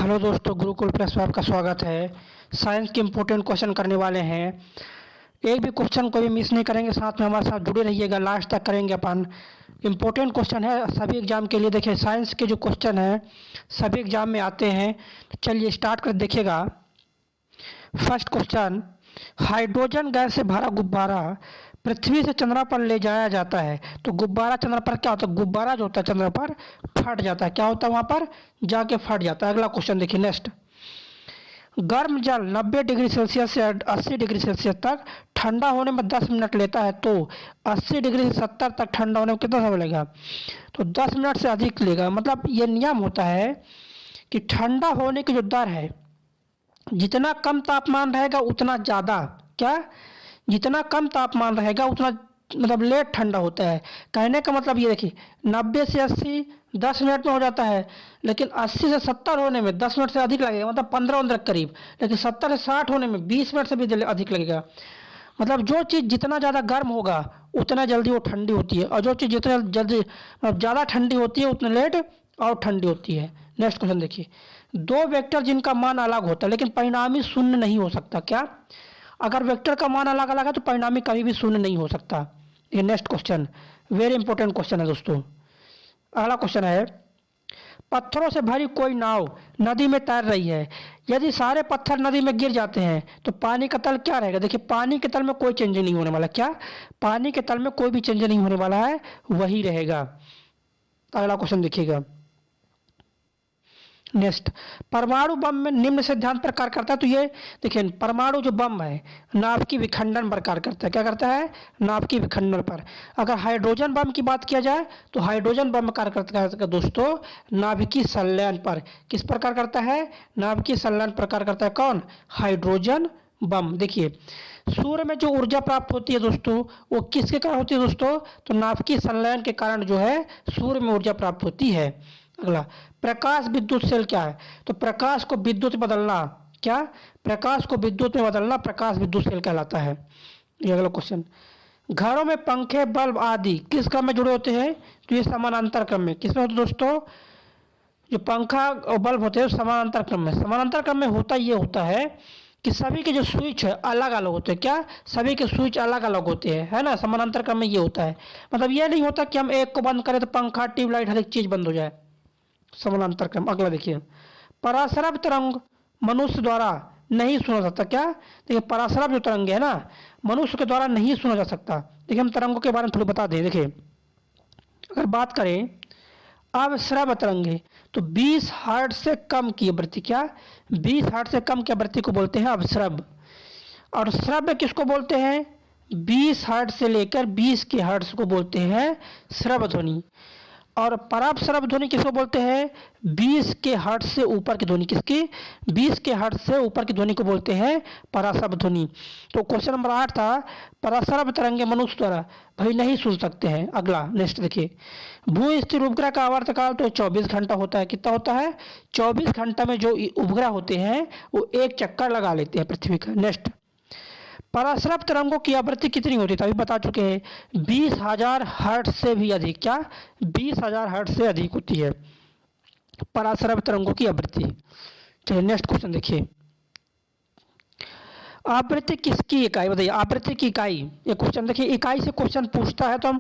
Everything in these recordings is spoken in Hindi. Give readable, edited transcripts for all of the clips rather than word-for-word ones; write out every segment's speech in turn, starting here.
हेलो दोस्तों, गुरुकुल प्लस में आपका स्वागत है। साइंस के इम्पोर्टेंट क्वेश्चन करने वाले हैं। एक भी क्वेश्चन को भी मिस नहीं करेंगे, साथ में हमारे साथ जुड़े रहिएगा, लास्ट तक करेंगे अपन। इम्पोर्टेंट क्वेश्चन है सभी एग्जाम के लिए। देखिए, साइंस के जो क्वेश्चन हैं सभी एग्जाम में आते हैं। तो चलिए स्टार्ट कर देखिएगा। फर्स्ट क्वेश्चन, हाइड्रोजन गैस से भरा गुब्बारा पृथ्वी से चंद्रमा पर ले जाया जाता है तो गुब्बारा चंद्रमा पर क्या होता है? गुब्बारा जो होता है चंद्रमा पर फट जाता है। क्या होता है? वहां पर जाके फट जाता है। अगला क्वेश्चन देखिए नेक्स्ट। गर्म जल 90 डिग्री सेल्सियस से 80 डिग्री सेल्सियस तक ठंडा होने में 10 मिनट लेता है, तो 80 डिग्री से 70 तक ठंडा होने में कितना समय लगेगा? तो 10 मिनट से अधिक लेगा। मतलब ये नियम होता है कि ठंडा होने की जो दर है, जितना कम तापमान रहेगा उतना ज़्यादा, क्या, जितना कम तापमान रहेगा उतना मतलब लेट ठंडा होता है। कहने का मतलब ये देखिए, 90 से 80 10 मिनट में हो जाता है, लेकिन 80 से 70 होने में 10 मिनट से अधिक लगेगा, मतलब 15 के करीब। लेकिन 70 से 60 होने में 20 मिनट से भी अधिक लगेगा। मतलब जो चीज़ जितना ज़्यादा गर्म होगा उतना जल्दी वो ठंडी होती है, और जो चीज़ जितना जल्दी मतलब ज़्यादा ठंडी होती है उतने लेट और ठंडी होती है। नेक्स्ट क्वेश्चन देखिए। दो वेक्टर जिनका मान अलग होता है लेकिन परिणामी शून्य नहीं हो सकता, क्या? अगर वेक्टर का मान अलग अलग है तो परिणामी कभी भी शून्य नहीं हो सकता। ये next question very important question है दोस्तों। अगला क्वेश्चन है, पत्थरों से भरी कोई नाव नदी में तैर रही है। यदि सारे पत्थर नदी में गिर जाते हैं तो पानी का तल क्या रहेगा? देखिए, पानी के तल में कोई चेंज नहीं होने वाला। क्या? पानी के तल में कोई भी चेंज नहीं होने वाला है, वही रहेगा। अगला क्वेश्चन देखिएगा नेक्स्ट। परमाणु बम में निम्न सिद्धांत पर कार्य करता है। तो ये देखिए, परमाणु जो बम है नाभ की विखंडन पर कार्य करता है। क्या करता है? नाभ की विखंडन पर। अगर हाइड्रोजन बम की बात किया जाए तो हाइड्रोजन बम कार्य करता है दोस्तों नाभिकीय संलयन पर। किस पर कार्य करता है? नाभिकीय संलयन पर कार्य करता है। कौन? Hydrogen bomb. देखिए, सूर्य में जो ऊर्जा प्राप्त होती है दोस्तों, वो किसके कारण होती है दोस्तों? तो नाभिकीय संलयन के कारण जो है सूर्य में ऊर्जा प्राप्त होती है। अगला, प्रकाश विद्युत सेल क्या है? तो प्रकाश को विद्युत बदलना, क्या? प्रकाश को विद्युत में बदलना प्रकाश विद्युत सेल कहलाता है। ये अगला क्वेश्चन। घरों में पंखे बल्ब आदि किस क्रम में जुड़े होते हैं? तो ये समानांतर क्रम में। किसमें होते दोस्तों? जो पंखा और बल्ब होते हैं समानांतर क्रम में। समानांतर क्रम में होता ये होता है कि सभी के जो स्विच है अलग अलग होते हैं। क्या? सभी के स्विच अलग अलग होते हैं, है ना। समानांतर क्रम में ये होता है। मतलब ये नहीं होता कि हम एक को बंद करें तो पंखा ट्यूबलाइट हर एक चीज बंद हो जाए। समानांतर क्रम। अगला देखिए, पराश्रव तरंग मनुष्य द्वारा नहीं सुना सकता। क्या? देखिए, पराश्रव जो तरंग है ना, मनुष्य के द्वारा नहीं सुना जा सकता। देखिए, हम तरंगों के बारे में थोड़ी बता दें। देखिए, अगर बात करें अवश्रव तरंगे तो 20 हर्ट्ज से कम की आवृत्ति, क्या? 20 हर्ट्ज से कम की आवृत्ति को बोलते हैं अवश्रव। और श्रव्य किसको बोलते हैं? 20 हर्ट्ज से लेकर 20 के हर्ट्ज को बोलते हैं श्रव्य ध्वनि। और पराश्रव ध्वनि किसको बोलते हैं? 20 के हर्ट्ज से ऊपर की ध्वनि। किसकी? 20 के हर्ट्ज से ऊपर की ध्वनि को बोलते हैं पराश्रव ध्वनि। तो क्वेश्चन नंबर 8 था, पराश्रव तरंगे मनुष्य द्वारा भाई नहीं सुन सकते हैं। अगला नेक्स्ट देखिए, भू स्थिर उपग्रह का आवर्तकाल तो 24 घंटा होता है। कितना होता है? 24 घंटा में जो उपग्रह होते हैं वो एक चक्कर लगा लेते हैं पृथ्वी का। नेक्स्ट, पराश्रव तरंगों की आवृत्ति कितनी होती है? अभी बता चुके हैं, 20,000 हर्ट्ज से भी अधिक। क्या? 20,000 हर्ट्ज से अधिक होती है पराश्रव तरंगों की आवृत्ति। चलिए नेक्स्ट क्वेश्चन देखिए, आवृत्ति किसकी इकाई बताइए? आवृत्ति की इकाई। ये क्वेश्चन देखिए, इकाई से क्वेश्चन पूछता है तो हम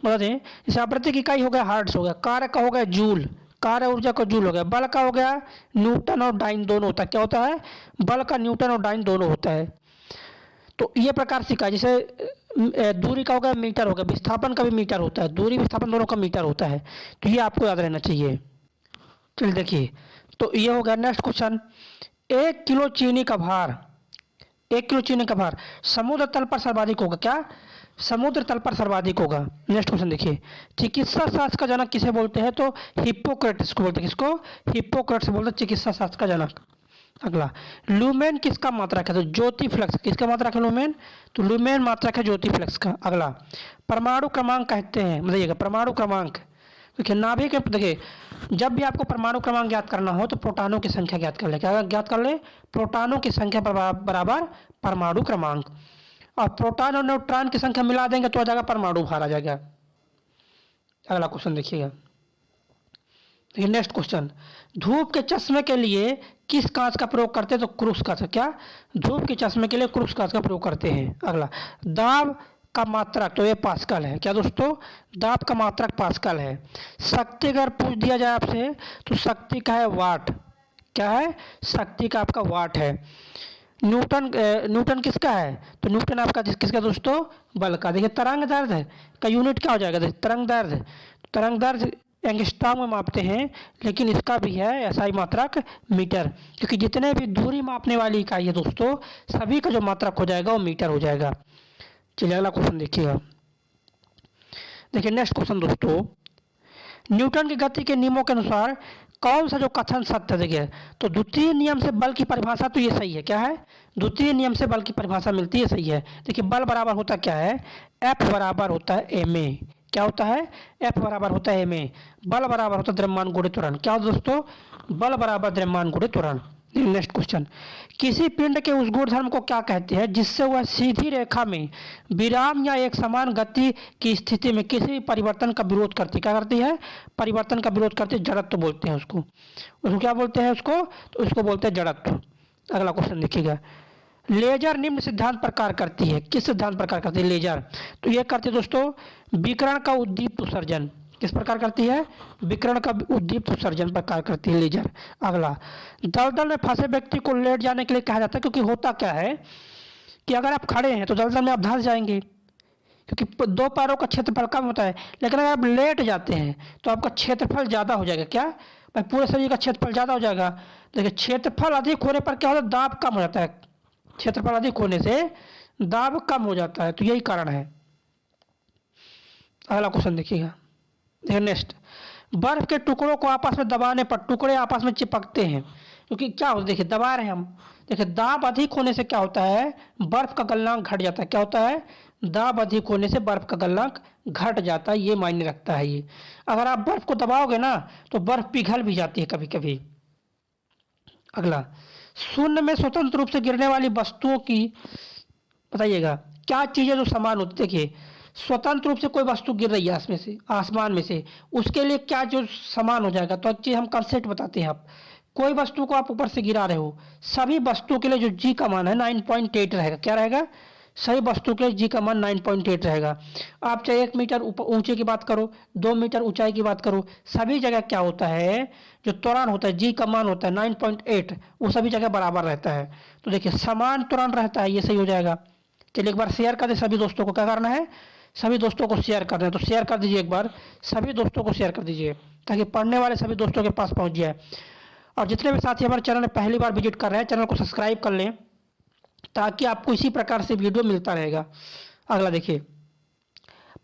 बता दें। जैसे आवृत्ति की इकाई हो गया हर्ट्ज हो गया, कार्य का हो गया जूल, कार्य ऊर्जा का जूल हो गया, बल का हो गया न्यूटन और डाइन दोनों होता है। क्या होता है? बल का न्यूटन और डाइन दोनों होता है। तो ये प्रकार से इकाई, जैसे दूरी का हो गया मीटर हो गया, विस्थापन का भी मीटर होता है, दूरी विस्थापन दोनों का मीटर होता है। तो ये आपको याद रहना चाहिए। चलिए देखिए, तो ये हो गया। नेक्स्ट क्वेश्चन, 1 किलो चीनी का भार, 1 किलो चीनी का भार समुद्र तल पर सर्वाधिक होगा। क्या? समुद्र तल पर सर्वाधिक होगा। नेक्स्ट क्वेश्चन देखिए, चिकित्सा शास्त्र का जनक किसे बोलते हैं? तो हिप्पोक्रेटिस को बोलते हैं। किसको? हिप्पोक्रेटिस बोलते हैं चिकित्सा शास्त्र का जनक। अगला, लुमेन किसका मात्रक है? तो ज्योति फ्लक्स। किसका मात्रक है लुमेन? तो लुमेन मात्रक है ज्योति फ्लक्स का। अगला, परमाणु क्रमांक कहते हैं, बताइएगा परमाणु क्रमांक। देखिए, नाभिक देखिए, जब भी आपको परमाणु क्रमांक ज्ञात करना हो तो प्रोटॉनों की संख्या ज्ञात कर ले। क्या ज्ञात कर ले? प्रोटॉनों की संख्या बराबर परमाणु क्रमांक। और प्रोटॉन और न्यूट्रॉन की संख्या मिला देंगे तो आ जाएगा परमाणु भार आ जाएगा। अगला क्वेश्चन देखिएगा, देखिए नेक्स्ट क्वेश्चन, धूप के चश्मे के लिए किस कांच का प्रयोग करते हैं? तो क्रूस कांच का। क्या? धूप के चश्मे के लिए क्रूस कांच का प्रयोग करते हैं। अगला, दाब का मात्रक, तो ये पास्कल है। क्या दोस्तों? दाब का मात्रक पास्कल है। शक्ति अगर पूछ दिया जाए आपसे तो शक्ति का है वाट। क्या है? शक्ति का आपका वाट है। न्यूटन किसका है? तो न्यूटन आपका किसका दोस्तों? बल का। देखिए तरंग दैर्ध्य का यूनिट क्या हो जाएगा? देखिए तरंग दैर्ध्य एंगस्ट्रॉम में मापते हैं, लेकिन इसका भी है एसआई मात्रक मीटर, क्योंकि जितने भी दूरी मापने वाली इकाई है दोस्तों, सभी का जो मात्रक हो जाएगा वो मीटर हो जाएगा। चलिए अगला क्वेश्चन देखिएगा। देखिए नेक्स्ट क्वेश्चन दोस्तों, न्यूटन की गति के नियमों के अनुसार कौन सा जो कथन सत्य है? देखिए तो द्वितीय नियम से बल की परिभाषा, तो ये सही है। क्या है? द्वितीय नियम से बल की परिभाषा मिलती है, सही है। देखिए बल बराबर होता क्या है? एफ बराबर होता है एम ए। क्या होता है? एफ बराबर होता है एम ए। बल बराबर होता है द्रव्यमान गुणित त्वरण। क्या होता है दोस्तों? बल बराबर द्रव्यमान गुणित त्वरण। नेक्स्ट क्वेश्चन, किसी पिंड के उस गुणधर्म को क्या कहते हैं जिससे वह सीधी रेखा में विराम या एक समान गति की स्थिति में किसी भी परिवर्तन का विरोध करती? क्या करती है? परिवर्तन का विरोध करती है। जड़त्व बोलते हैं उसको क्या बोलते हैं उसको? तो उसको बोलते हैं जड़त्व। अगला क्वेश्चन देखिएगा, लेजर निम्न सिद्धांत पर कार्य करती है। किस सिद्धांत पर कार्य करती है लेजर? तो ये करती है दोस्तों विकिरण का उद्दीप्त उत्सर्जन। किस प्रकार करती है? विकिरण का उद्दीप्त उत्सर्जन पर कार्य करती है लेजर। अगला, दलदल में फंसे व्यक्ति को लेट जाने के लिए कहा जाता है, क्योंकि होता क्या है कि अगर आप खड़े हैं तो दलदल में आप धंस जाएंगे, क्योंकि दो पैरों का क्षेत्रफल कम होता है। लेकिन अगर आप लेट जाते हैं तो आपका क्षेत्रफल ज़्यादा हो जाएगा। क्या भाई? पूरे शरीर का क्षेत्रफल ज़्यादा हो जाएगा। देखिए क्षेत्रफल अधिक होने पर क्या होता है? दाब कम हो जाता है। क्षेत्रफल अधिक होने से दाब कम हो जाता है, तो यही कारण है। अगला क्वेश्चन देखिएगा। देखिए नेक्स्ट, बर्फ के टुकड़ों को आपस में दबाने पर टुकड़े आपस में चिपकते हैं, क्योंकि क्या होता है? देखिए दबा रहे हैं हम। देखिए दाब अधिक होने से क्या होता है? बर्फ का गलनांक घट जाता है। क्या होता है? दाब अधिक होने से बर्फ का गलनांक घट जाता है, ये मायने रखता है ये। अगर आप बर्फ को दबाओगे ना तो बर्फ पिघल भी जाती है कभी कभी। अगला, शून्य में स्वतंत्र रूप से गिरने वाली वस्तुओं की बताइएगा क्या चीज़ें जो समान होती? देखिए स्वतंत्र रूप से कोई वस्तु गिर रही है आसमान में से, उसके लिए क्या जो समान हो जाएगा? तो अच्छी हम कंसेप्ट बताते हैं। आप कोई वस्तु को आप ऊपर से गिरा रहे हो, सभी वस्तुओं के लिए जो जी का मान है 9.8 रहेगा। क्या रहेगा? सही वस्तु के लिए जी का मान 9.8 रहेगा। आप चाहे 1 मीटर ऊंचे की बात करो, 2 मीटर ऊंचाई की बात करो, सभी जगह क्या होता है? जो त्वरण होता है, जी का मान होता है 9.8, वो सभी जगह बराबर रहता है। तो देखिए समान त्वरण रहता है, ये सही हो जाएगा। चलिए एक बार शेयर कर दे सभी दोस्तों को। क्या करना है? सभी दोस्तों को शेयर करना है, तो शेयर कर दीजिए। एक बार सभी दोस्तों को शेयर कर दीजिए ताकि पढ़ने वाले सभी दोस्तों के पास पहुंच जाए। और जितने भी साथी हमारे चैनल में पहली बार विजिट कर रहे हैं, चैनल को सब्सक्राइब कर लें ताकि आपको इसी प्रकार से वीडियो मिलता रहेगा। अगला देखिए,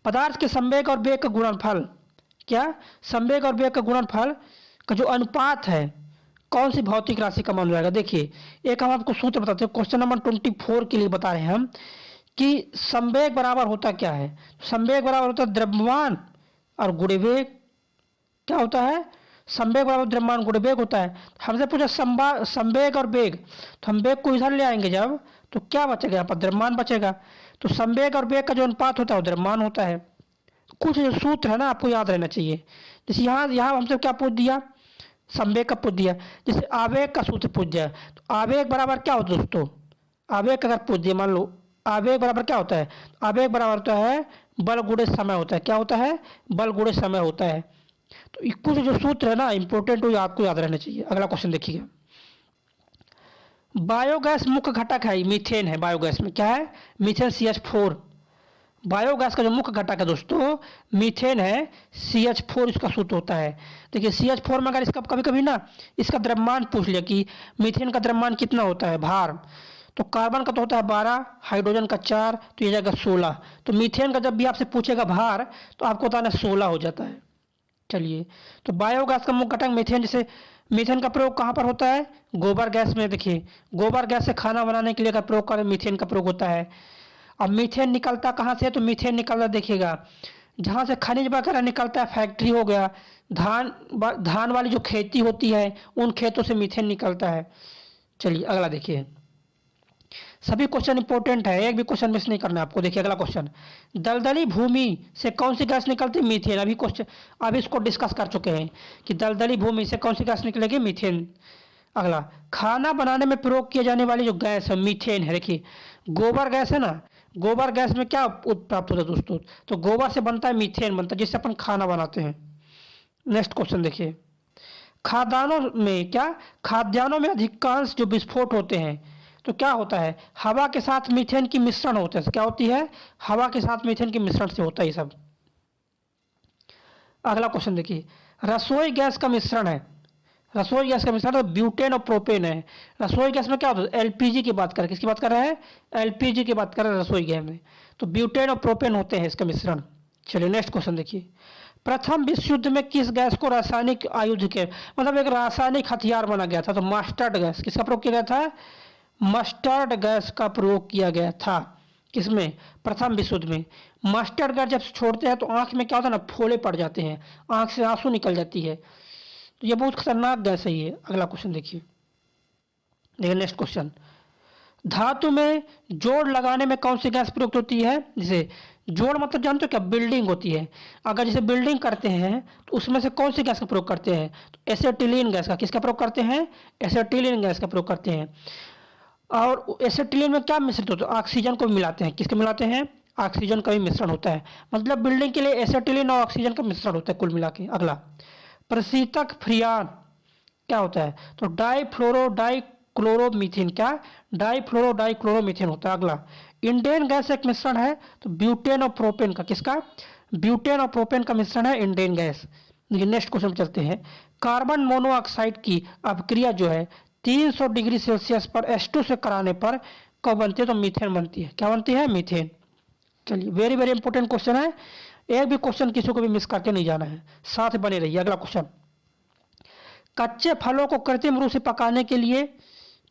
पदार्थ के संवेग और वेग का गुणनफल। क्या? संवेग और वेग का गुणनफल का जो अनुपात है, कौन सी भौतिक राशि का मान हो जाएगा? देखिए एक हम आपको सूत्र बताते हैं, क्वेश्चन नंबर 24 के लिए बता रहे हैं हम कि संवेग बराबर होता क्या है? संवेग बराबर होता है द्रव्यमान और गुणे वेग। क्या होता है? संवेग बराबर द्रव्यमान गुणे वेग होता है। हमसे पूछा संवेग और वेग, तो हम वेग को इधर ले आएंगे जब, तो क्या बचेगा? यहाँ पर द्रव्यमान बचेगा। तो संवेग और वेग का जो अनुपात होता है वो द्रव्यमान होता है। कुछ जो सूत्र है ना आपको याद रहना चाहिए। जैसे यहाँ हमसे क्या पूछ दिया? संवेग का पूछ दिया। जैसे आवेग का सूत्र पूछ दिया, तो आवेग बराबर क्या होता है दोस्तों? आवेग अगर पूछ दिया, मान लो आवेग बराबर क्या होता है? आवेग बराबर होता है बल गुणे समय होता है। क्या होता है? बल गुणे समय होता है। तो कुछ जो सूत्र है ना इंपॉर्टेंट, वो आपको याद रहना चाहिए। अगला क्वेश्चन देखिएगा, बायोगैस मुख्य घटक है मीथेन है। बायोगैस में क्या है? Methane CH4। बायोगैस का जो मुख्य घटक है दोस्तों मीथेन है, CH4 इसका सूत्र होता है। देखिए CH4 में अगर इसका कभी कभी ना इसका द्रव्यमान पूछ लिया कि मीथेन का द्रव्यमान कितना होता है, भार, तो कार्बन का तो होता है 12, हाइड्रोजन का 4, तो ये जाएगा 16। तो मीथेन का जब भी आपसे पूछेगा भार तो आपको बताना 16 हो जाता है। चलिए, तो बायोगैस का मुख्य घटक मीथेन। जैसे मीथेन का प्रयोग कहाँ पर होता है? गोबर गैस में। देखिए गोबर गैस से खाना बनाने के लिए अगर प्रयोग करें मीथेन का प्रयोग होता है। अब मीथेन निकलता कहाँ से? तो मीथेन निकलता देखिएगा जहाँ से खनिज वगैरह निकलता है, फैक्ट्री हो गया, धान वाली जो खेती होती है उन खेतों से मीथेन निकलता है। चलिए अगला देखिए, सभी क्वेश्चन इंपॉर्टेंट है, एक भी क्वेश्चन मिस नहीं करना है आपको। देखिए अगला क्वेश्चन, दलदली भूमि से कौन सी गैस निकलती है? मीथेन। अभी क्वेश्चन अभी इसको डिस्कस कर चुके हैं कि दलदली भूमि से कौन सी गैस निकलेगी? मीथेन। अगला, खाना बनाने में प्रयोग किए जाने वाली जो गैस है मीथेन है। देखिए गोबर गैस है ना, गोबर गैस में क्या प्राप्त होता है दोस्तों? तो गोबर से बनता है मीथेन, बनता है जिससे अपन खाना बनाते हैं। नेक्स्ट क्वेश्चन देखिए, खाद्यान्नों में क्या, खाद्यान्नों में अधिकांश जो विस्फोट होते हैं तो क्या होता है? हवा के साथ मीथेन की मिश्रण होता है। क्या होती है? हवा के साथ मीथेन के मिश्रण से होता है ये सब। अगला क्वेश्चन देखिए, रसोई गैस का मिश्रण है, रसोई गैस का मिश्रण तो ब्यूटेन और प्रोपेन है। रसोई गैस में क्या होता है? एलपीजी की बात करें, किसकी बात कर रहे हैं? एलपीजी की बात कर रहे हैं रसोई गैस में, तो ब्यूटेन और प्रोपेन होते हैं इसका मिश्रण। चलिए नेक्स्ट क्वेश्चन देखिए, प्रथम विश्व युद्ध में किस गैस को रासायनिक आयुध के मतलब एक रासायनिक हथियार माना गया था? तो मस्टर्ड गैस। किसका प्रयोग किया गया था? मस्टर्ड गैस का प्रयोग किया गया था। किसमें? प्रथम विश्व युद्ध में। मस्टर्ड गैस जब छोड़ते हैं तो आंख में क्या होता है ना, फोड़े पड़ जाते हैं, आंख से आंसू निकल जाती है, तो ये बहुत खतरनाक गैस है ये। अगला क्वेश्चन देखिए, नेक्स्ट क्वेश्चन, धातु में जोड़ लगाने में कौन सी गैस प्रयुक्त होती है? जैसे जोड़ मतलब जानते हो क्या? बिल्डिंग होती है। अगर जैसे बिल्डिंग करते हैं तो उसमें से कौन सी गैस का प्रयोग करते हैं? तो एसिटिलीन गैस का। किसका प्रयोग करते हैं? एसिटिलीन गैस का प्रयोग करते हैं। और एसिटिलीन में क्या मिश्रित होता है? ऑक्सीजन को मिलाते हैं। किसके मिलाते हैं? ऑक्सीजन का भी मिश्रण होता है। मतलब बिल्डिंग के लिए एसिटिलीन और ऑक्सीजन का मिश्रण होता है कुल मिला के। अगला, प्रशीतक फ्रियान क्या होता है? तो डाईफ्लोरो डाईक्लोरोमीथेन। क्या? डाईफ्लोरो डाईक्लोरोमीथेन होता है। अगला, इंडेन गैस एक मिश्रण है तो ब्यूटेन और प्रोपेन का। किसका? ब्यूटेन और प्रोपेन का मिश्रण है इंडेन गैस। देखिए नेक्स्ट क्वेश्चन चलते हैं, कार्बन मोनोऑक्साइड की अपक्रिया जो है 300 डिग्री सेल्सियस पर H2 से कराने पर कब बनती है? तो मीथेन बनती है। क्या बनती है? मीथेन। चलिए वेरी वेरी इंपॉर्टेंट क्वेश्चन है, एक भी क्वेश्चन किसी को भी मिस करके नहीं जाना है, साथ बने रहिए। अगला क्वेश्चन, कच्चे फलों को कृत्रिम रूप से पकाने के लिए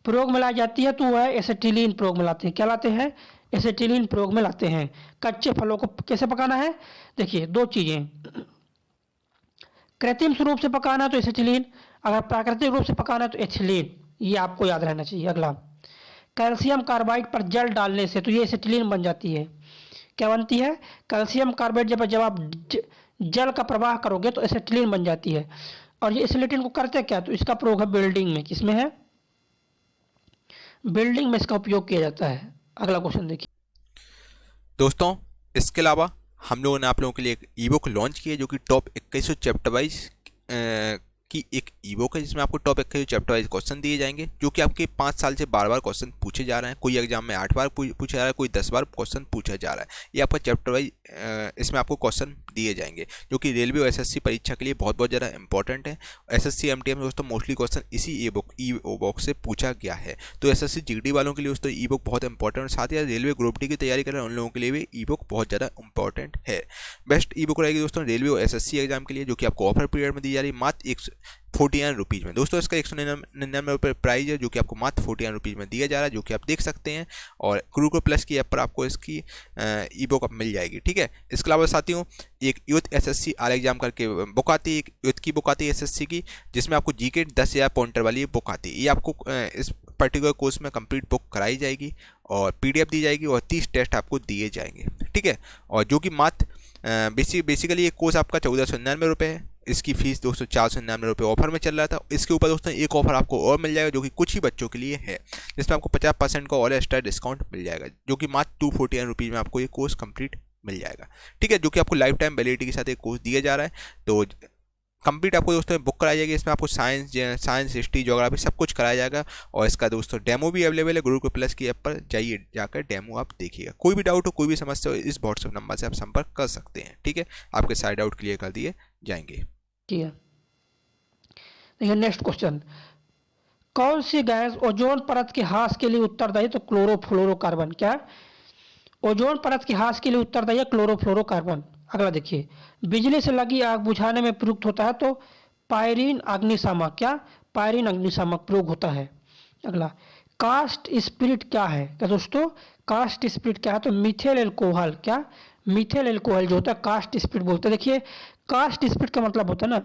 प्रयोग में लाई जाती है तो वह एसिटिलीन प्रयोग में लाते हैं। क्या लाते हैं? एसिटिलीन प्रयोग में लाते हैं। कच्चे फलों को कैसे पकाना है? देखिए दो चीजें, कृत्रिम रूप से पकाना है तो एसिटिलीन, अगर प्राकृतिक रूप से पकाना है तो एथिलीन। ये आपको याद रहना चाहिए। अगला, कैल्शियम कार्बाइड पर जल डालने से तो ये एसिटिलीन बन जाती है। क्या बनती है? कैल्शियम कार्बाइड जब आप जल का प्रवाह करोगे तो एसिटिलीन बन जाती है। और ये एसिटिलीन को करते क्या? तो इसका प्रयोग है बिल्डिंग में। किसमें है? बिल्डिंग में इसका उपयोग किया जाता है। अगला क्वेश्चन देखिए दोस्तों, इसके अलावा हम लोगों ने आप लोगों के लिए एक ई बुक लॉन्च की है जो कि टॉप 21 चैप्टर वाइज की एक ई बुक है, जिसमें आपको टॉप 21 चैप्टर वाइज क्वेश्चन दिए जाएंगे जो कि आपके 5 साल से बार बार क्वेश्चन पूछे जा रहे हैं। कोई एग्जाम में 8 बार पूछा जा रहा है, कोई 10 बार क्वेश्चन पूछा जा रहा है। ये आपका चैप्टर वाइज इसमें आपको क्वेश्चन दिए जाएंगे जो कि रेलवे और एसएससी परीक्षा के लिए बहुत बहुत ज़्यादा इंपॉर्टेंट है। एसएससी एमटीएम में दोस्तों मोस्टली क्वेश्चन इसी ई बुक से पूछा गया है। तो एसएससी जीडी वालों के लिए दोस्तों ई बुक बहुत इंपॉर्टेंट, साथ ही रेलवे ग्रुप डी की तैयारी कर रहे हैं उन लोगों के लिए भी ई बुक बहुत ज़्यादा इंपॉर्टेंट है। बेस्ट ई बुक रहेगी दोस्तों रेलवे और एसएससी एग्जाम के लिए, जो कि आपको ऑफर पीरियड में दी जा रही है मात्र 49 रुपीज़ में। दोस्तों इसका 199 रुपये प्राइस है जो कि आपको मात्र 49 रुपीज़ में दिया जा रहा है, जो कि आप देख सकते हैं। और गुरुकुल प्लस की ऐप पर आपको इसकी ई बुक अब मिल जाएगी। ठीक है, इसके अलावा साथियों एक यूथ एसएससी आर एग्जाम करके बुक आती है, एक यूथ की बुक आती है एसएससी की, जिसमें आपको जीके 10,000 पॉइंटर वाली बुक आती है। ये आपको इस पर्टिकुलर कोर्स में कंप्लीट बुक कराई जाएगी और पीडीएफ दी जाएगी और 30 टेस्ट आपको दिए जाएंगे। ठीक है, और जो कि मात्र बेसिकली ये कोर्स आपका 1499 रुपये है। इसकी फीस दोस्तों 499 रुपये ऑफर में चल रहा था। इसके ऊपर दोस्तों एक ऑफर आपको और मिल जाएगा जो कि कुछ ही बच्चों के लिए है, जिसमें आपको 50% का और एक्स्ट्रा डिस्काउंट मिल जाएगा, जो कि मात्र 249 रुपीज़ में आपको ये कोर्स कंप्लीट मिल जाएगा। ठीक है, जो कि आपको लाइफ टाइम वैलिडिटी के साथ एक कोर्स दिया जा रहा है। तो कंप्लीट आपको दोस्तों बुक कराई जाएगी। इसमें आपको साइंस हिस्ट्री ज्योग्राफी सब कुछ कराया जाएगा और इसका दोस्तों डेमो भी अवेलेबल है। गुरुकुल प्लस की ऐप पर जाइए, जाकर डेमो आप देखिएगा। कोई भी डाउट हो, कोई भी समस्या हो, इस व्हाट्सएप नंबर से आप संपर्क कर सकते हैं। ठीक है, आपके सारे डाउट क्लियर कर दिए जाएंगे। ठीक है, देखिए नेक्स्ट क्वेश्चन, कौन सी गैस ओजोन परत के ह्रास के लिए उत्तरदायी? तो क्लोरोफ्लोरोकार्बन। क्या? ओजोन परत के ह्रास के लिए उत्तरदायी है क्लोरोफ्लोरोकार्बन। अगला देखिए, बिजली से लगी आग बुझाने में प्रयुक्त होता है तो पायरीन अग्निशामक। क्या? पायरीन अग्निशामक प्रयोग होता है। अगला, कास्ट स्पिरिट क्या है? क्या दोस्तों कास्ट स्पिरिट क्या है? तो मिथेल एल्कोहल। क्या? मिथेल एल्कोहल जो होता है कास्ट स्पिरिट बोलते हैं। देखिए कास्ट स्पिरिट का मतलब होता है ना,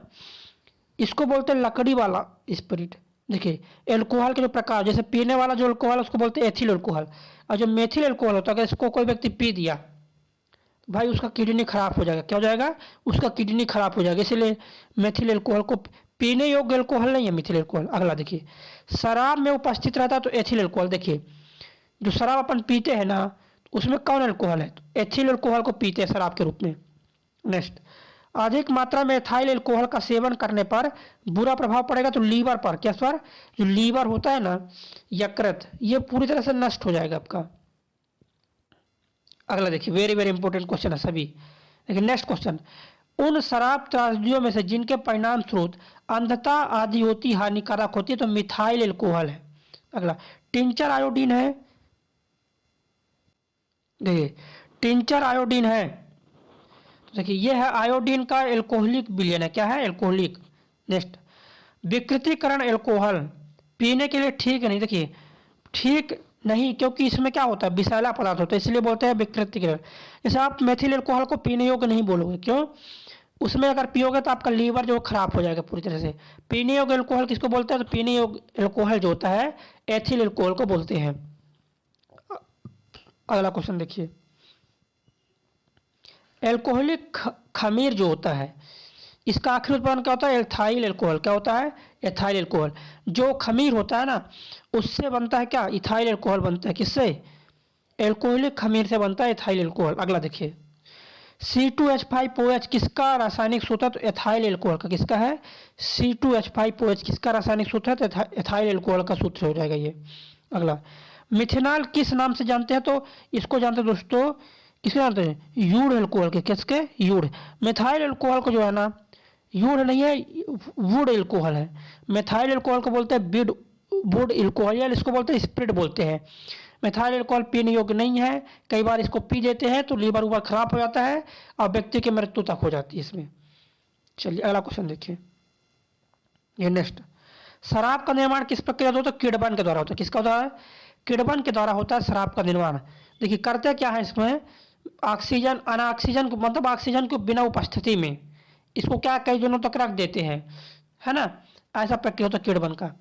इसको बोलते हैं लकड़ी वाला स्पिरिट, देखिए एल्कोहल के जो प्रकार, जैसे पीने वाला जो एल्कोहल उसको बोलते हैं एथिल एल्कोहल, और जो मेथिल एल्कोहल होता है, अगर इसको कोई व्यक्ति पी दिया भाई उसका किडनी खराब हो जाएगा। क्या हो जाएगा? उसका किडनी खराब हो जाएगा। इसीलिए मेथिल एल्कोहल को पीने योग्य एल्कोहल नहीं है मिथिल एल्कोहल। अगला देखिए, शराब में उपस्थित रहता है तो एथिल एल्कोहल। देखिए जो शराब अपन पीते हैं ना, उसमें कौन एल्कोहल है? तो एथिल एल्कोहल को पीते हैं शराब के रूप में। नेक्स्ट, अधिक मात्रा में एथाइल एल्कोहल का सेवन करने पर बुरा प्रभाव पड़ेगा तो लीवर पर। क्या सर? जो लीवर होता है ना, यकृत, ये पूरी तरह से नष्ट हो जाएगा आपका। अगला देखिए, वेरी वेरी इंपॉर्टेंट क्वेश्चन है सभी। देखिए नेक्स्ट क्वेश्चन, उन शराब त्रासदियों में से जिनके परिणाम स्रोत अंधता आदि होती हानिकारक होती है तो मिथाइल एल्कोहल है। अगला, टिंचर आयोडीन है। देखिए टिंचर आयोडीन है, तो देखिए ये है आयोडीन का एल्कोहलिक विलयन है। क्या है? एल्कोहलिक। नेक्स्ट, विकृतीकरण एल्कोहल पीने के लिए ठीक नहीं। देखिए ठीक नहीं, क्योंकि इसमें क्या होता है? विषैला पदार्थ होता है, इसलिए बोलते हैं विकृतीकरण। जैसे आप मेथिल एल्कोहल को पीने योग्य नहीं बोलोगे, क्यों? उसमें अगर पियोगे तो आपका लीवर जो खराब हो जाएगा पूरी तरह से। पीने योग्य एल्कोहल किसको बोलते हैं? तो पीने योग्य एल्कोहल जो होता है एथिल एल्कोहल को बोलते हैं। अगला क्वेश्चन देखिए, एल्कोहलिक खमीर जो होता है इसका आखिरी उत्पादन क्या होता है? Ethyl alcohol. क्या होता है? Ethyl alcohol. जो खमीर होता है ना, उससे बनता है क्या? इथाइल एल्कोहल बनता है। किससे? एल्कोहलिक खमीर से बनता है इथाइल एल्कोहल। अगला देखिए, C2H5OH किसका रासायनिक सूत्र है? तो एथाइल एल्कोहल का। किसका है? C2H5OH किसका रासायनिक सूत्र है? तो एथाइल एल्कोहल का सूत्र हो जाएगा ये। अगला, मिथेनॉल किस नाम से जानते हैं? तो इसको जानते हैं दोस्तों, किसके जानते हैं? यूड एल्कोहल के। किसके? यूड। मिथाइल एल्कोहल को जो है ना, यूड नहीं है, वुड एल्कोहल है। मिथाइल एल्कोहल को बोलते हैं बिड वुड एल्कोहल, या इसको बोलते हैं स्प्रिट बोलते हैं। मिथाइल एल्कोहल पीने योग्य नहीं है, कई बार इसको पी देते हैं तो लीवर उवर खराब हो जाता है और व्यक्ति की मृत्यु तक हो जाती है इसमें। चलिए अगला क्वेश्चन देखिए, ये नेक्स्ट, शराब का निर्माण किस प्रक्रिया से होता है? किण्वन के द्वारा होता है। किसका होता है? किण्वन के द्वारा होता है शराब का निर्माण। देखिए करते क्या है इसमें, ऑक्सीजन अनऑक्सीजन को, मतलब ऑक्सीजन को बिना उपस्थिति में इसको क्या कई दिनों तक रख देते हैं, है ना, ऐसा प्रक्रिया होता है किण्वन का।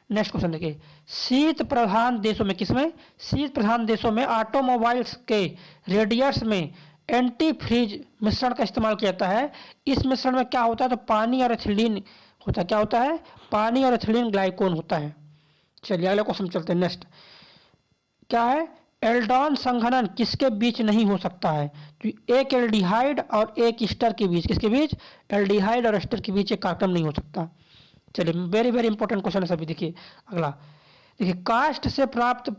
नेक्स्ट क्वेश्चन देखिए, शीत प्रधान देशों में, किसमें? शीत प्रधान देशों में ऑटोमोबाइल्स के रेडिएटर्स में एंटी फ्रीज मिश्रण का इस्तेमाल किया जाता है। इस मिश्रण में क्या होता है? तो पानी और एथिलीन होता है। क्या होता है? पानी और एथिलीन ग्लाइकोन होता है। चलिए अगला क्वेश्चन चलते हैं। नेक्स्ट क्या है? एल्डोन संघनन किसके बीच नहीं हो सकता है? तो एक एल्डिहाइड और एक एस्टर के बीच। किसके बीच? एल्डिहाइड और एस्टर के बीच एक कार्बन नहीं हो सकता। चलिए वेरी वेरी इंपॉर्टेंट क्वेश्चन है सभी। देखिए अगला, देखिए कास्ट से प्राप्त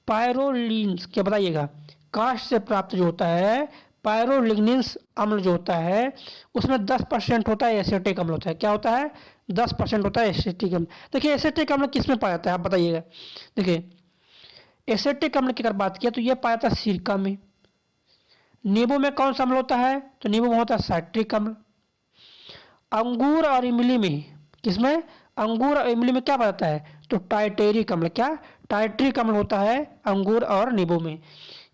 पायरोलिन्स, क्या बताइएगा? कास्ट से प्राप्त जो होता है पायरोलिग्निन्स अम्ल जो होता है उसमें 10% होता है एसिटिक अम्ल होता है। क्या होता है? 10% होता है एसिटिक अम्ल। देखिए एसिटिक अम्ल किसमें पाया जाता है आप बताइएगा? देखिए एसिटिक अम्ल की अगर बात किया तो यह पाया जाता है सिरका में। नींबू में कौन सा अम्ल होता है? तो नींबू में होता है साइट्रिक अम्ल। अंगूर और इमली में, किसमें? अंगूर और इमली में क्या पाया जाता है? तो टाइटेरिक अम्ल। क्या? टाइट्रिक अम्ल होता है अंगूर और नींबू में।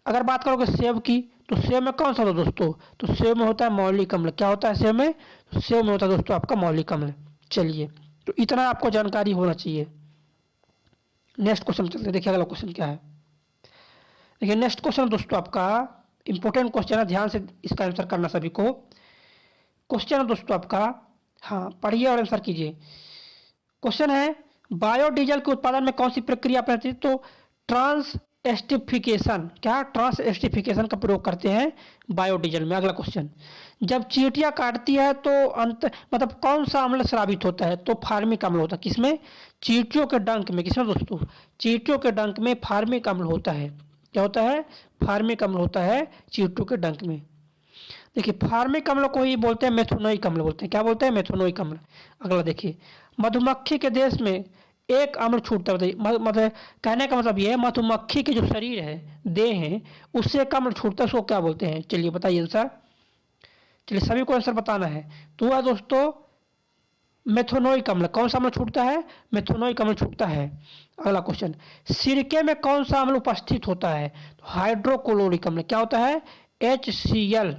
अगर बात करोगे सेब की, तो सेब में कौन सा होता है दोस्तों? तो सेब में होता है मौलिक अम्ल। क्या होता है सेब में? तो सेब में होता है दोस्तों आपका मौलिक अम्ल। चलिए तो इतना आपको जानकारी होना चाहिए। नेक्स्ट क्वेश्चन चलते हैं। देखिए अगला क्वेश्चन क्या है। देखिए नेक्स्ट क्वेश्चन दोस्तों आपका इंपॉर्टेंट क्वेश्चन है, ध्यान से इसका आंसर करना सभी को। क्वेश्चन है दोस्तों आपका, हाँ पढ़िए और आंसर कीजिए। क्वेश्चन है, बायोडीजल के उत्पादन में कौन सी प्रक्रिया अपनाती है? तो ट्रांस एस्टिफिकेशन। क्या? ट्रांस एस्टिफिकेशन का प्रयोग करते हैं बायोडीजल में। अगला क्वेश्चन, जब चींटियां काटती है तो अंत मतलब कौन सा अम्ल स्रावित होता है? तो फार्मिक अम्ल होता है। किसमें? चींटियों के डंक में। किसमें दोस्तों? चींटियों के डंक में फार्मिक अम्ल होता है। क्या होता है? फार्मिक अम्ल होता है चींटियों के डंक में। देखिए फार्मिक अम्ल को ही बोलते हैं मेथोनोइक अम्ल बोलते हैं। क्या बोलते हैं? मेथोनोइक अम्ल। अगला देखिए, मधुमक्खी के देश में एक अम्ल छूटता है। मतलब कहने का मतलब ये है, मधुमक्खी के जो शरीर है, देह है, उससे एक अम्ल छूटता है, उसको क्या बोलते हैं? चलिए बताइए आंसर। चलिए सभी को आंसर बताना है। तो वह दोस्तों मेथोनोइक अम्ल। कौन सा अम्ल छूटता है? मेथोनोइक अम्ल छूटता है। अगला क्वेश्चन, सिरके में कौन सा अम्ल उपस्थित होता है? तो हाइड्रोक्लोरिक अम्ल। क्या होता है? HCl।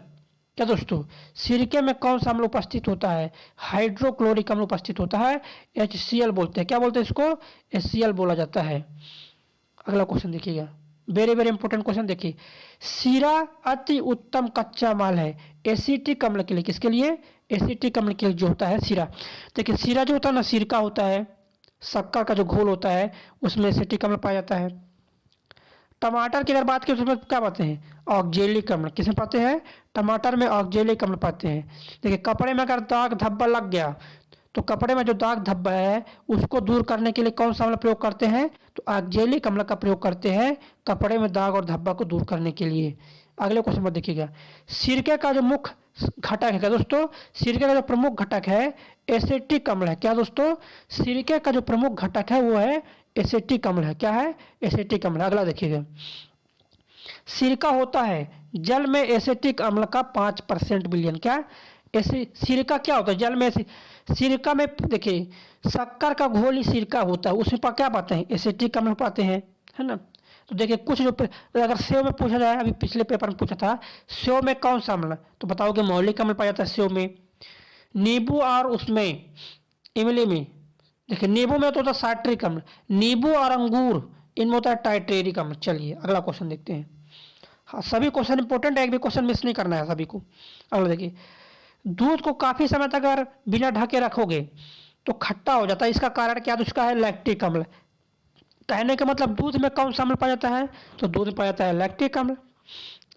क्या दोस्तों, सिरके में कौन सा अम्ल उपस्थित होता है? हाइड्रोक्लोरिक अम्ल उपस्थित होता है, HCl बोलते हैं। क्या बोलते हैं इसको? HCl बोला जाता है। अगला क्वेश्चन देखिएगा, वेरी वेरी इंपॉर्टेंट क्वेश्चन देखिए। सीरा अति उत्तम कच्चा माल है एसिटिक अम्ल के लिए। किसके लिए? एसिटिक अम्ल के लिए जो होता है सीरा। देखिए सीरा जो होता है ना, सिरका होता है, शक्कर का जो घोल होता है, उसमें एसिटिक अम्ल पाया जाता है। टमाटर की अगर बात करें तो उसमें क्या पाते हैं? ऑक्जेलिक अम्ल। किसमें पाते हैं? टमाटर में ऑक्जेलिक अम्ल पाते हैं। देखिए कपड़े में अगर दाग धब्बा लग गया तो कपड़े में जो दाग धब्बा है उसको दूर करने के लिए कौन सा अम्ल प्रयोग करते हैं? तो ऑक्जेलिक अम्ल का प्रयोग करते हैं कपड़े में दाग और धब्बा को दूर करने के लिए। अगले क्वेश्चन में देखिएगा, सिरके का जो मुख्य घटक है क्या दोस्तों? सिरके का जो प्रमुख घटक है एसिटिक अम्ल है। क्या दोस्तों? सिरके का जो प्रमुख घटक है वो है एसिटिक अम्ल है। क्या है? एसिटिक अम्ल। अगला देखिएगा, सिरका होता है जल में एसिटिक अम्ल का 5% विलयन। क्या? सिरका क्या होता है? जल में सिरका में देखिए शक्कर का घोल ही सिरका होता है, उसमें क्या पाते हैं? एसिटिक अम्ल पाते हैं, है ना। तो देखिए कुछ जो अगर सेव में पूछा जाए, अभी पिछले पेपर में पूछा था सेव में कौन सा अम्ल, तो बताओगे मौलिक अम्ल पाया जाता है सेव में। नींबू और उसमें इमली में, देखिए नींबू में तो होता है साइट्रिक अम्ल, नींबू और अंगूर इनमें होता है टाइट्रेरिक अम्ल। चलिए अगला क्वेश्चन देखते हैं। हाँ सभी क्वेश्चन इंपॉर्टेंट है, एक भी क्वेश्चन मिस नहीं करना है सभी को। अगला देखिए, दूध को काफी समय तक अगर बिना ढके रखोगे तो खट्टा हो जाता है, इसका कारण क्या? तो इसका है लैक्टिक अम्ल। कहने का मतलब दूध में कौन सा अम्ल पाया जाता है? तो दूध में पाया जाता है लैक्टिक अम्ल।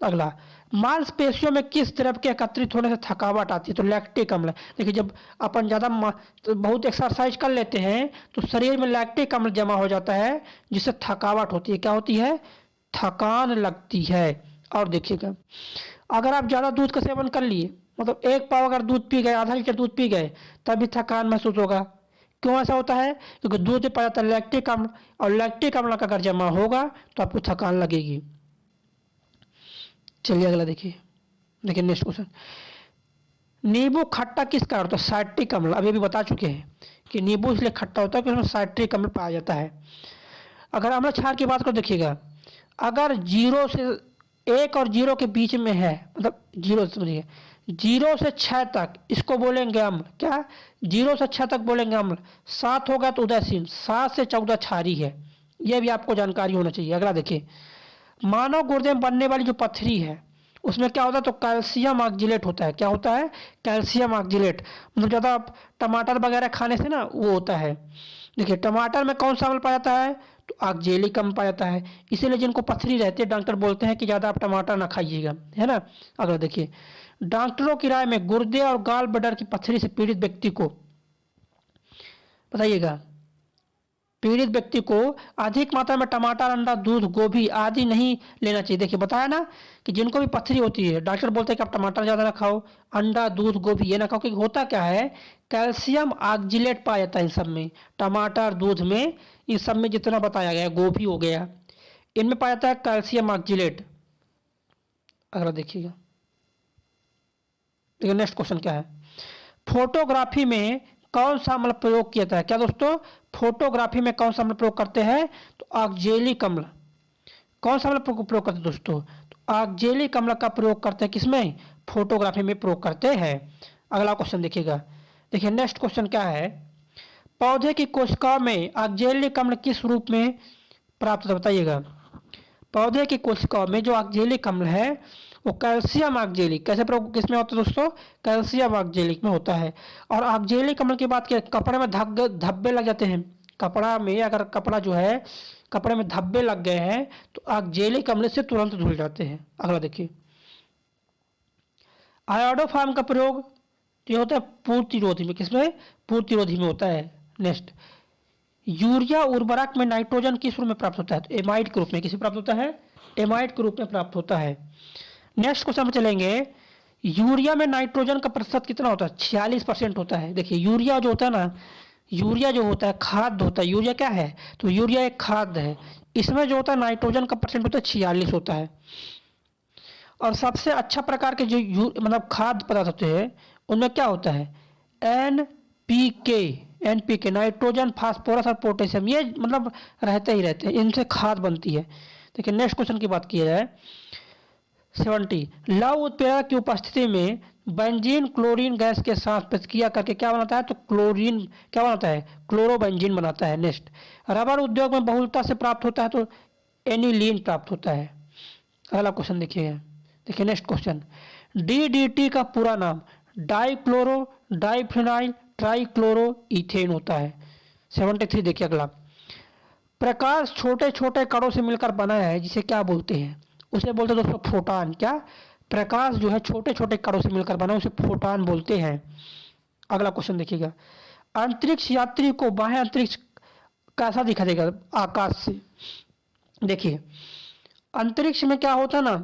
अगला, मांसपेशियों में किस द्रव के एकत्रित होने से थकावट आती है? तो लैक्टिक अम्ल। देखिए जब अपन ज़्यादा तो बहुत एक्सरसाइज कर लेते हैं तो शरीर में लैक्टिक अम्ल जमा हो जाता है जिससे थकावट होती है। क्या होती है? थकान लगती है। और देखिएगा अगर आप ज़्यादा दूध का सेवन कर लिए, मतलब एक पाव अगर दूध पी गए, आधा लीटर दूध पी गए, तभी थकान महसूस होगा। क्यों ऐसा होता है? क्योंकि दूध में पाया जाता है लैक्टिक अम्ल, और लैक्टिक अम्ल का अगर जमा होगा तो आपको थकान लगेगी। चलिए अगला देखिए, नेक्स्ट क्वेश्चन, नींबू खट्टा किस कारण होता है? साइट्रिक अम्ल। अभी बता चुके हैं कि नींबू इसलिए खट्टा होता है कि उसमें साइट्रिक अम्ल पाया जाता है। अगर अम्ल क्षार की बात करो, देखिएगा अगर 0 से 1 और 0 के बीच में है, मतलब 0 समझिए 0 से 6 तक, इसको बोलेंगे अम्ल। क्या? 0 से 6 तक बोलेंगे अम्ल। 7 होगा तो उदासीन, 7 से 14 क्षारीय है। यह भी आपको जानकारी होना चाहिए। अगला देखिए, मानव गुर्दे में बनने वाली जो पथरी है उसमें क्या होता है? तो कैल्शियम ऑक्जिलेट होता है। क्या होता है? Calcium oxalate. मतलब ज़्यादा टमाटर वगैरह खाने से ना वो होता है। देखिए टमाटर में कौन सा अम्ल पाया जाता है? तो ऑक्जेलिक अम्ल पाया जाता है। इसीलिए जिनको पथरी रहती है डॉक्टर बोलते हैं कि ज़्यादा आप टमाटर ना खाइएगा, है ना। अगला देखिए, डॉक्टरों की राय में गुर्दे और गाल ब्लैडर की पथरी से पीड़ित व्यक्ति को, बताइएगा, पीड़ित व्यक्ति को अधिक मात्रा में टमाटर, अंडा, दूध, गोभी आदि नहीं लेना चाहिए। देखिए बताया ना कि जिनको भी पथरी होती है डॉक्टर बोलते हैं कि आप टमाटर ज़्यादा ना खाओ, अंडा, दूध, गोभी ये ना खाओ, क्योंकि होता क्या है कैल्शियम ऑक्जिलेट पाया जाता है इन सब में, टमाटर, दूध में, इन सब में जितना बताया गया, गोभी हो गया, इनमें पाया जाता है कैल्शियम ऑक्जिलेट। अगला देखिएगा, देखिए नेक्स्ट क्वेश्चन क्या है, फोटोग्राफी में कौन सा अम्ल प्रयोग किया जाता है? क्या दोस्तों? फोटोग्राफी में कौन सा अम्ल प्रयोग करते हैं? तो ऑक्जेलिक अम्ल। कौन सा अम्ल प्रयोग करते हैं दोस्तों? तो ऑक्जेलिक अम्ल का प्रयोग करते हैं किसमें? फोटोग्राफी में प्रयोग करते हैं। अगला क्वेश्चन देखिएगा, देखिए नेक्स्ट क्वेश्चन क्या है, पौधे की कोशिकाओं में ऑक्जेलिक अम्ल किस रूप में प्राप्त होता है? बताइएगा, पौधे की कोशिकाओं में जो ऑक्जेलिक अम्ल है वो कैल्शियम ऑक्जेलिक, कैसे प्रयोग किसमें होता है दोस्तों? कैल्शियम ऑक्जेलिक में होता है। और ऑक्जेलिक अम्ल की बात करें, कपड़े में धब्बे लग जाते हैं, कपड़ा में अगर कपड़ा जो है कपड़े में धब्बे लग गए हैं तो ऑक्जेलिक अम्ल से तुरंत धुल जाते हैं। अगला देखिए, आयोडोफार्म का प्रयोग ये होता है पूर्तिरोधी में, किसमें? पूर्तिरोधी में होता है। नेक्स्ट, यूरिया उर्वरक में नाइट्रोजन किस रूप में प्राप्त होता है? तो एमाइड के रूप में। किस प्राप्त होता है? एमाइड के रूप में प्राप्त होता है। नेक्स्ट क्वेश्चन में चलेंगे, यूरिया में नाइट्रोजन का प्रतिशत कितना होता है? 46% होता है। देखिए यूरिया जो होता है ना, यूरिया जो होता है खाद होता है। यूरिया क्या है? तो यूरिया एक खाद है, इसमें जो होता है नाइट्रोजन का परसेंट होता है 46 होता है। और सबसे अच्छा प्रकार के जो मतलब खाद्य पदार्थ होते हैं उनमें क्या होता है? एनपीके, नाइट्रोजन, फास्फोरस और पोटेशियम, ये मतलब रहते ही रहते हैं, इनसे खाद बनती है। देखिए नेक्स्ट क्वेश्चन की बात की जाए, 70 लव उत्प्रेरक की उपस्थिति में बेंजीन क्लोरीन गैस के साथ प्रतिक्रिया करके क्या बनाता है, तो क्लोरीन क्या बनाता है, क्लोरोबेंजीन बनाता है। नेक्स्ट, रबर उद्योग में बहुलता से प्राप्त होता है तो एनिलीन प्राप्त होता है। अगला क्वेश्चन देखिए नेक्स्ट क्वेश्चन, डीडीटी का पूरा नाम डाइक्लोरो डाइफिनाइल ट्राइक्लोरो इथेन होता है। 73 देखिए अगला, प्रकाश छोटे छोटे कणों से मिलकर बना है जिसे क्या बोलते हैं, उसे बोलते हैं दोस्तों फोटान। क्या, प्रकाश जो है छोटे छोटे कणों से मिलकर बना है उसे फोटान बोलते हैं। अगला क्वेश्चन देखिएगा, अंतरिक्ष यात्री को बाह्य अंतरिक्ष कैसा दिखा देगा आकाश से। देखिए अंतरिक्ष में क्या होता है ना,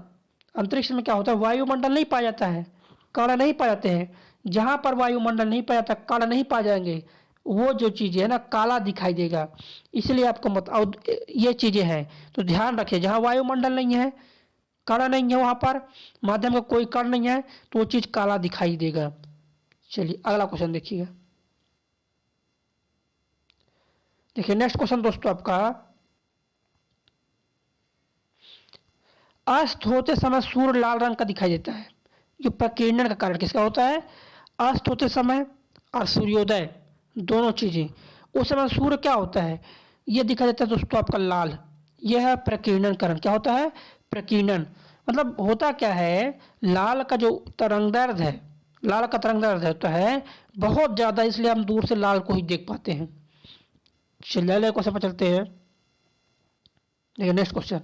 अंतरिक्ष में क्या होता है, वायुमंडल नहीं पाया जाता है, कण नहीं पाए जाते हैं। जहाँ पर वायुमंडल नहीं पाया जाता, कण नहीं पाए जाएंगे, वो जो चीज़ें है ना काला दिखाई देगा। इसलिए आपको और ये चीज़ें हैं तो ध्यान रखिए, जहाँ वायुमंडल नहीं है, कण नहीं है, वहाँ पर माध्यम का कोई कण नहीं है तो वो चीज़ काला दिखाई देगा। चलिए अगला क्वेश्चन देखिएगा। देखिए नेक्स्ट क्वेश्चन दोस्तों आपका, अस्त होते समय सूर्य लाल रंग का दिखाई देता है, ये प्रकीर्णन का कारण किसका होता है, अस्त होते समय और सूर्योदय दोनों चीज़ें, उस समय सूर्य क्या होता है, ये दिखाई देता है दोस्तों आपका लाल, यह है प्रकीर्णन कारण। क्या होता है, प्रकीर्णन। मतलब होता क्या है, लाल का जो तरंगदैर्ध्य है, लाल का तरंगदैर्ध्य होता है बहुत ज़्यादा, इसलिए हम दूर से लाल को ही देख पाते हैं। चलिए अगले क्वेश्चन पर चलते हैं। देखिए नेक्स्ट क्वेश्चन,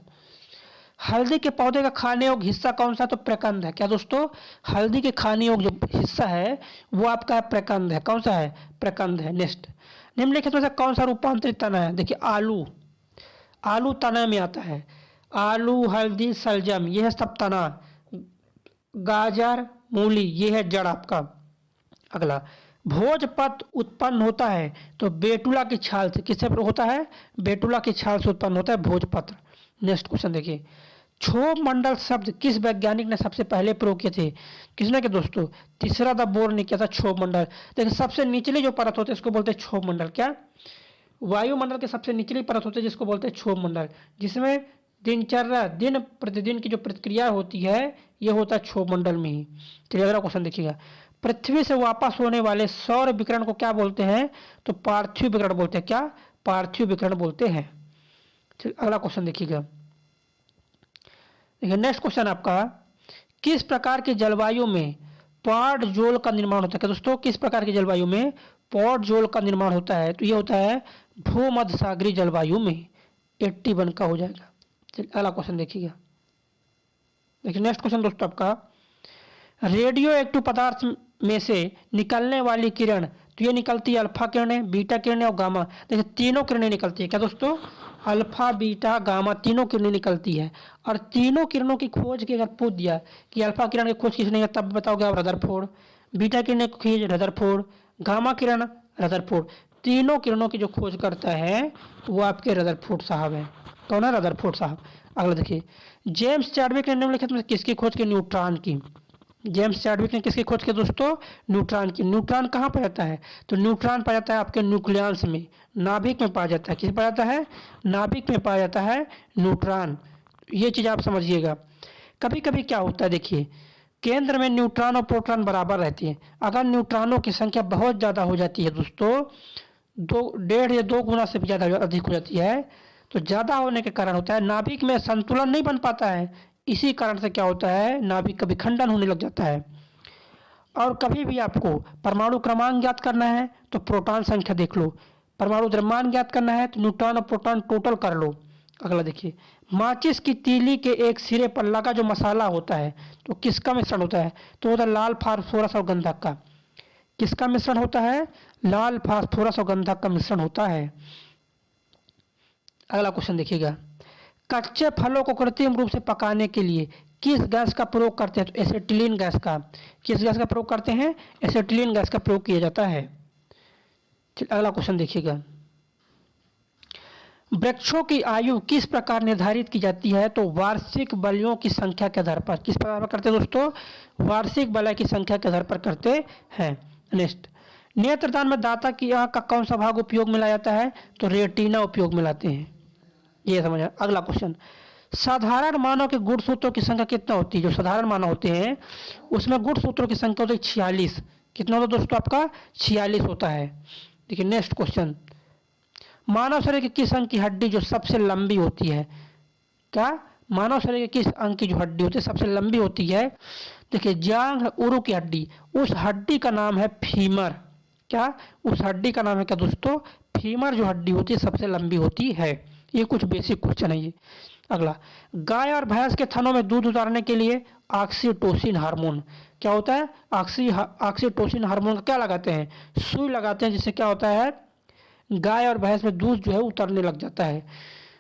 हल्दी के पौधे का खाने योग्य हिस्सा कौन सा है, तो प्रकंद है। क्या दोस्तों, हल्दी के खाने योग्य जो हिस्सा है वो आपका प्रकंद है। कौन सा है, प्रकंद है। नेक्स्ट, निम्नलिखित में से कौन सा रूपांतरित तना है। देखिए आलू, आलू तना में आता है, आलू हल्दी सलजम ये है सब तना, गाजर मूली ये है जड़ आपका। अगला, भोजपत्र उत्पन्न होता है तो बेटुला की छाल से, किससे होता है, बेटुला की छाल से उत्पन्न होता है भोजपत्र। नेक्स्ट क्वेश्चन देखिए, क्षोभ मंडल शब्द किस वैज्ञानिक ने सबसे पहले प्रयोग किए थे। किसने के दोस्तों, तीसरा द बोर ने किया था क्षोभ मंडल। देखिए सबसे निचली जो परत होते हैं इसको बोलते हैं क्षोभ मंडल। क्या, वायुमंडल के सबसे निचली परत होती है जिसको बोलते हैं क्षोभ मंडल, जिसमें दिनचर्या दिन प्रतिदिन की जो प्रतिक्रिया होती है ये होता है क्षोभ मंडल में ही। चलिए अगला क्वेश्चन देखिएगा, पृथ्वी से वापस होने वाले सौर विकिरण को क्या बोलते हैं, तो पार्थिव विकिरण बोलते हैं। क्या, पार्थिव विकिरण बोलते हैं। चलिए अगला क्वेश्चन देखिएगा। देखिए नेक्स्ट क्वेश्चन आपका, किस प्रकार की जलवायु में पॉड जोल का निर्माण होता है। क्या दोस्तों, किस प्रकार की जलवायु में पॉड जोल का निर्माण होता है, तो ये होता है भूमध्य सागरीय जलवायु में। 81 का हो जाएगा। चलिए अगला क्वेश्चन देखिएगा। देखिए नेक्स्ट क्वेश्चन दोस्तों आपका, रेडियो एक्टिव पदार्थ में से निकलने वाली किरण, तो ये निकलती है अल्फा किरणें, बीटा किरणें और गामा। देखिए तीनों किरणें निकलती है। क्या दोस्तों, अल्फा बीटा गामा तीनों किरणें निकलती है। और तीनों किरणों की खोज की अगर पूछ दिया कि अल्फा किरण की खोज किसने किया, तब बताओगे आप रदरफोर्ड, बीटा किरण की खोज रदरफोर्ड, गामा किरण रदरफोर्ड। तीनों किरणों की जो खोज करता है वो आपके रदरफोर्ड साहब हैं। कौन है, रदरफोर्ड साहब। अगला देखिए, जेम्स चैडविक ने निम्नलिखित में किसकी खोज की, न्यूट्रॉन की। जेम्स चैडविक ने किसकी खोज की दोस्तों, न्यूट्रॉन की। न्यूट्रॉन कहाँ पाया जाता है, तो न्यूट्रॉन पाया जाता है आपके न्यूक्लियस में, नाभिक में पाया जाता है। किस पाया जाता है, नाभिक में पाया जाता है न्यूट्रॉन। ये चीज़ आप समझिएगा। कभी कभी क्या होता है, देखिए केंद्र में न्यूट्रॉन और प्रोटॉन बराबर रहती है। अगर न्यूट्रॉनों की संख्या बहुत ज़्यादा हो जाती है दोस्तों, 1.5 या 2 गुना से ज़्यादा अधिक हो जाती है, तो ज़्यादा होने के कारण होता है नाभिक में संतुलन नहीं बन पाता है। इसी कारण से क्या होता है, नाभिक का विखंडन होने लग जाता है। और कभी भी आपको परमाणु क्रमांक ज्ञात करना है तो प्रोटॉन संख्या देख लो, परमाणु द्रव्यमान ज्ञात करना है तो न्यूट्रॉन और प्रोटॉन टोटल कर लो। अगला देखिए, माचिस की तीली के एक सिरे पर लगा जो मसाला होता है तो किसका मिश्रण होता है, तो होता है लाल फास्फोरस और गंधक का। किसका मिश्रण होता है, लाल फास्फोरस और गंधक का मिश्रण होता है। अगला क्वेश्चन देखिएगा, कच्चे फलों को कृत्रिम रूप से पकाने के लिए किस गैस का प्रयोग करते हैं, तो एसिटिलीन गैस का। किस गैस का प्रयोग करते हैं, एसिटिलीन गैस का प्रयोग किया जाता है। अगला क्वेश्चन देखिएगा, वृक्षों की आयु किस प्रकार निर्धारित की जाती है, तो वार्षिक बलियों की संख्या के आधार पर। किस प्रकार करते हैं दोस्तों, वार्षिक बलय की संख्या के आधार पर करते हैं। नेक्स्ट, नेत्रदान में दाता की आंख का कौन सा भाग उपयोग में लाया जाता है, तो रेटिना उपयोग में लाते हैं। ये समझ। अगला क्वेश्चन, साधारण मानव के गुणसूत्रों की संख्या कितना होती है? जो साधारण मानव होते हैं उसमें गुणसूत्रों की संख्या होती है 46। कितना होता है दोस्तों आपका? 46 होता है। देखिए नेक्स्ट क्वेश्चन, मानव शरीर की किस अंग की हड्डी जो सबसे लंबी होती है? क्या मानव शरीर के किस अंग की जो हड्डी होती है सबसे लंबी होती है? देखिए जांघ उरु की हड्डी, उस हड्डी का नाम है फीमर। क्या उस हड्डी का नाम है क्या दोस्तों? फीमर जो हड्डी होती है सबसे लंबी होती है। ये कुछ बेसिक क्वेश्चन है ये। अगला, गाय और भैंस के थनों में दूध उतारने के लिए ऑक्सीटोसिन हार्मोन क्या होता है? ऑक्सीटोसिन हार्मोन का क्या लगाते हैं? सुई लगाते हैं, जिससे क्या होता है गाय और भैंस में दूध जो है उतरने लग जाता है।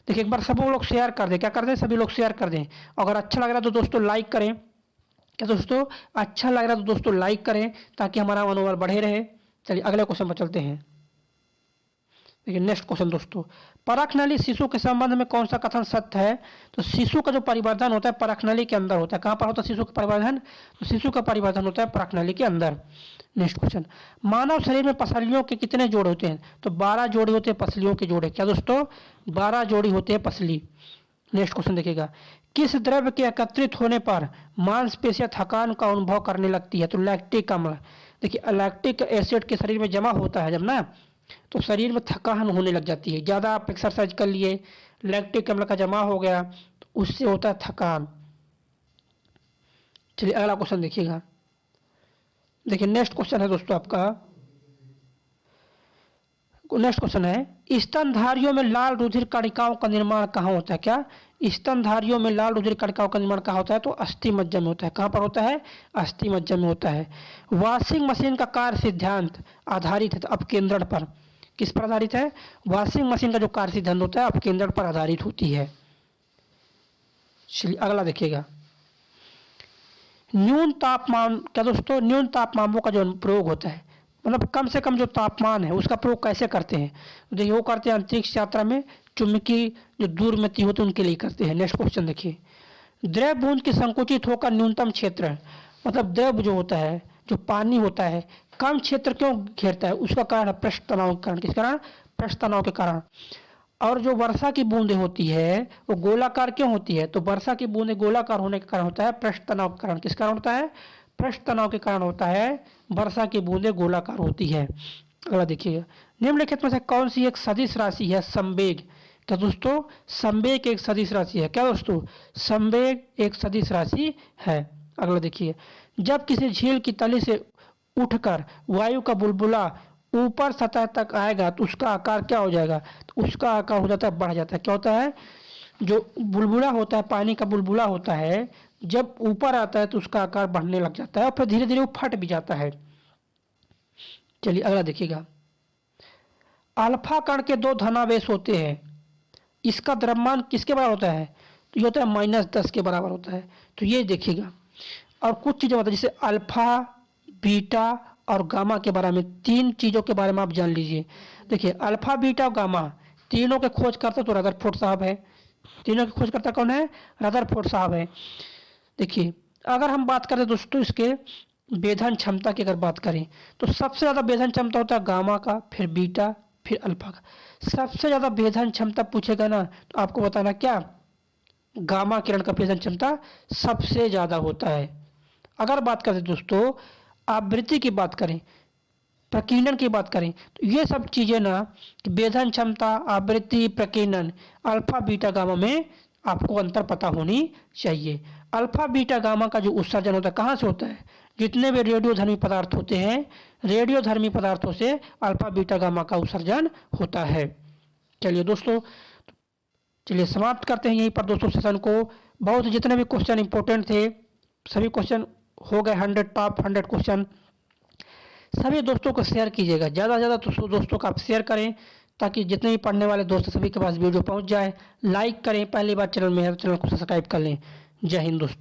देखिए एक बार सब लोग शेयर कर दें, क्या कर दें सभी लोग शेयर कर दें। अगर अच्छा लग रहा है तो दोस्तों लाइक करें। क्या दोस्तों अच्छा लग रहा है तो दोस्तों लाइक करें ताकि हमारा मनोबल बढ़े रहे। चलिए अगले क्वेश्चन पर चलते हैं। देखिए नेक्स्ट क्वेश्चन दोस्तों, परखनली शिशु के संबंध में कौन सा कथन सत्य है? तो शिशु का जो परिवर्धन होता है परखनली के अंदर होता है। कहाँ पर होता है शिशु का परिवर्धन? तो शिशु का परिवर्धन होता है परखनली के अंदर। नेक्स्ट क्वेश्चन, मानव शरीर में पसलियों के कितने जोड़ होते हैं? तो 12 जोड़ी होते हैं पसलियों के जोड़े। क्या दोस्तों? 12 जोड़ी होते हैं पसली। नेक्स्ट क्वेश्चन देखिएगा, किस द्रव्य के एकत्रित होने पर मांसपेशियां थकान का अनुभव करने लगती है? तो लैक्टिक अम्ल। देखिए लैक्टिक एसिड के शरीर में जमा होता है जब ना, तो शरीर में थकान होने लग जाती है। ज़्यादा आप एक्सरसाइज कर लिए, लैक्टिक अम्ल का जमा हो गया तो उससे होता है थकान। चलिए अगला क्वेश्चन देखिएगा। देखिए नेक्स्ट क्वेश्चन है दोस्तों आपका, नेक्स्ट क्वेश्चन है, स्तनधारियों में लाल रुधिर कणिकाओं का निर्माण कहाँ होता है? क्या स्तनधारियों में लाल रुधिर कणिकाओं का निर्माण कहाँ होता है? तो अस्थि मज्जा में होता है। कहाँ पर होता है? अस्थि मज्जा में होता है। वॉशिंग मशीन का कार्य सिद्धांत आधारित है अपकेंद्रण पर। किस पर आधारित है? वॉशिंग मशीन का जो कार्य सिद्धांत होता है अपकेंद्रण पर आधारित होती है। चलिए अगला देखिएगा, न्यून तापमान। क्या दोस्तों? न्यून तापमानों का जो प्रयोग होता है, मतलब कम से कम जो तापमान है उसका प्रयोग कैसे करते हैं? देखिए वो करते हैं अंतरिक्ष यात्रा में, चुंबकीय जो दूरमती होते हैं उनके लिए करते हैं। नेक्स्ट क्वेश्चन देखिए, द्रव बूंद की संकुचित होकर न्यूनतम क्षेत्र, मतलब द्रव जो होता है जो पानी होता है कम क्षेत्र क्यों घेरता है? उसका कारण है पृष्ठ तनाव के कारण। किस कारण? पृष्ठ तनाव के कारण। और जो वर्षा की बूंदें होती है वो गोलाकार क्यों होती है? तो वर्षा की बूंदें गोलाकार होने के कारण होता है पृष्ठ तनाव के कारण। किस कारण होता है? पृष्ठ तनाव के कारण होता है वर्षा की बूंदें गोलाकार होती है। अगला देखिएगा, निम्नलिखित में से कौन सी एक सदिश राशि है संवेग? क्या दोस्तों? संवेग एक सदिश राशि है। क्या दोस्तों? संवेग एक सदिश राशि है। अगला देखिए, जब किसी झील की तली से उठकर वायु का बुलबुला ऊपर सतह तक आएगा तो उसका आकार क्या हो जाएगा? तो उसका आकार हो जाता है, बढ़ जाता है। क्या होता है? जो बुलबुला होता है, पानी का बुलबुला होता है, जब ऊपर आता है तो उसका आकार बढ़ने लग जाता है और फिर धीरे धीरे वो फट भी जाता है। चलिए अगला देखिएगा, अल्फा कण के 2 धनावेश होते हैं, इसका द्रव्यमान किसके बराबर होता है? तो ये होता है -10 के बराबर होता है। तो ये देखिएगा, और कुछ चीज़ें होता है जैसे अल्फा, बीटा और गामा के बारे में, 3 चीज़ों के बारे में आप जान लीजिए। देखिए अल्फा, बीटा और गामा तीनों के खोजकर्ता तो रदरफोर्ड साहब है। तीनों के खोजकर्ता कौन है? रदरफोर्ड साहब है। देखिए अगर हम बात करें दोस्तों इसके वेधन क्षमता की अगर बात करें तो सबसे ज़्यादा वेधन क्षमता होता है गामा का, फिर बीटा, फिर अल्फा का। सबसे ज़्यादा वेधन क्षमता पूछेगा ना तो आपको बताना क्या? गामा किरण का वेधन क्षमता सबसे ज़्यादा होता है। अगर बात करें दोस्तों आवृत्ति की बात करें, प्रकीर्णन की बात करें, तो ये सब चीज़ें ना वेधन क्षमता, आवृत्ति, प्रकीर्णन, अल्फा बीटा गामा में आपको अंतर पता होनी चाहिए। अल्फा बीटा गामा का जो उत्सर्जन होता है कहाँ से होता है? जितने भी रेडियोधर्मी पदार्थ होते हैं, रेडियोधर्मी पदार्थों से अल्फा बीटा गामा का उत्सर्जन होता है। चलिए दोस्तों, चलिए समाप्त करते हैं यहीं पर दोस्तों सेशन को। बहुत जितने भी क्वेश्चन इंपॉर्टेंट थे सभी क्वेश्चन हो गए 100 टॉप 100 क्वेश्चन। सभी दोस्तों को शेयर कीजिएगा, ज़्यादा से ज़्यादा तो दोस्तों को आप शेयर करें ताकि जितने भी पढ़ने वाले दोस्त सभी के पास वीडियो पहुंच जाए। लाइक करें, पहली बार चैनल में है तो चैनल को सब्सक्राइब कर लें। जय हिंद दोस्तों।